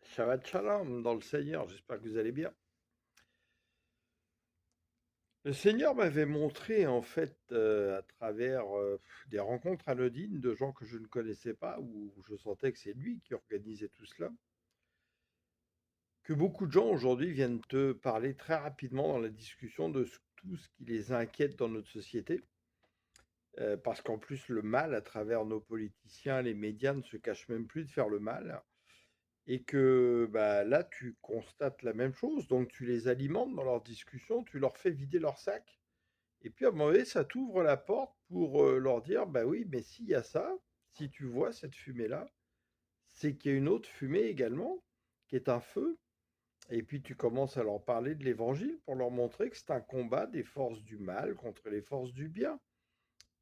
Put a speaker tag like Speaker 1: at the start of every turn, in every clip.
Speaker 1: Shabbat Shalom dans le Seigneur, j'espère que vous allez bien. Le Seigneur m'avait montré en fait à travers des rencontres anodines de gens que je ne connaissais pas, où je sentais que c'est lui qui organisait tout cela, que beaucoup de gens aujourd'hui viennent te parler très rapidement dans la discussion de tout ce qui les inquiète dans notre société, parce qu'en plus le mal à travers nos politiciens, les médias ne se cachent même plus de faire le mal. Et que bah, là, tu constates la même chose, donc tu les alimentes dans leur discussion, tu leur fais vider leur sac, et puis à un moment donné, ça t'ouvre la porte pour leur dire, bah oui, mais s'il y a ça, si tu vois cette fumée-là, c'est qu'il y a une autre fumée également, qui est un feu, et puis tu commences à leur parler de l'évangile pour leur montrer que c'est un combat des forces du mal contre les forces du bien.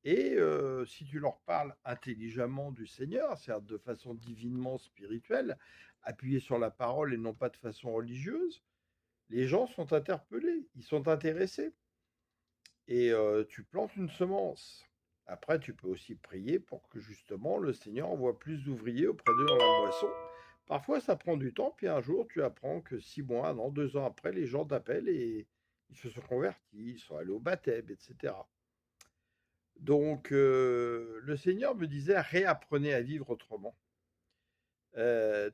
Speaker 1: Et si tu leur parles intelligemment du Seigneur, c'est-à-dire de façon divinement spirituelle, appuyée sur la parole et non pas de façon religieuse, les gens sont interpellés, ils sont intéressés. Et tu plantes une semence. Après, tu peux aussi prier pour que justement le Seigneur envoie plus d'ouvriers auprès d'eux dans la moisson. Parfois, ça prend du temps, puis un jour, tu apprends que 6 mois, non, 2 ans après, les gens t'appellent et ils se sont convertis, ils sont allés au baptême, etc. Donc, le Seigneur me disait, réapprenez à vivre autrement.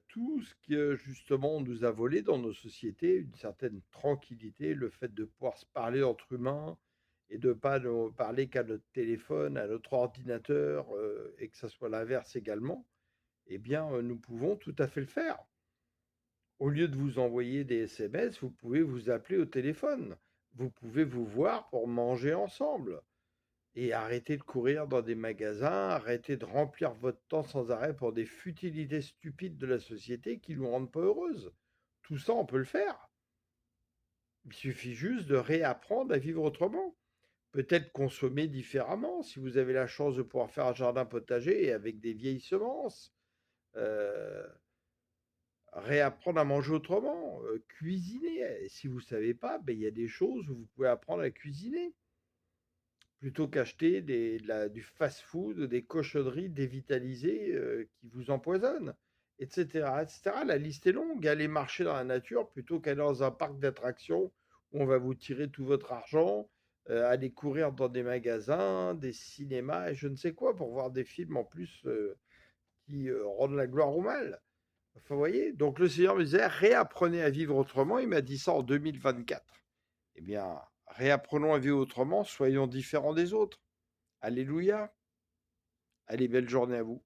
Speaker 1: Tout ce que justement on nous a volé dans nos sociétés, une certaine tranquillité, le fait de pouvoir se parler entre humains et de ne pas ne parler qu'à notre téléphone, à notre ordinateur, et que ça soit l'inverse également, eh bien, nous pouvons tout à fait le faire. Au lieu de vous envoyer des SMS, vous pouvez vous appeler au téléphone. Vous pouvez vous voir pour manger ensemble. Et arrêtez de courir dans des magasins, arrêtez de remplir votre temps sans arrêt pour des futilités stupides de la société qui ne nous rendent pas heureuses. Tout ça, on peut le faire. Il suffit juste de réapprendre à vivre autrement. Peut-être consommer différemment si vous avez la chance de pouvoir faire un jardin potager et avec des vieilles semences. Euh, Réapprendre à manger autrement, cuisiner. Et si vous ne savez pas, ben, il y a des choses où vous pouvez apprendre à cuisiner plutôt qu'acheter du fast-food, des cochonneries dévitalisées qui vous empoisonnent, etc., etc. La liste est longue. Allez marcher dans la nature plutôt qu'aller dans un parc d'attractions où on va vous tirer tout votre argent, aller courir dans des magasins, des cinémas et je ne sais quoi pour voir des films en plus qui rendent la gloire au mal. Enfin, vous voyez, donc le Seigneur me disait, réapprenez à vivre autrement. Il m'a dit ça en 2024. Eh bien, réapprenons à vivre autrement, soyons différents des autres. Alléluia. Allez, belle journée à vous.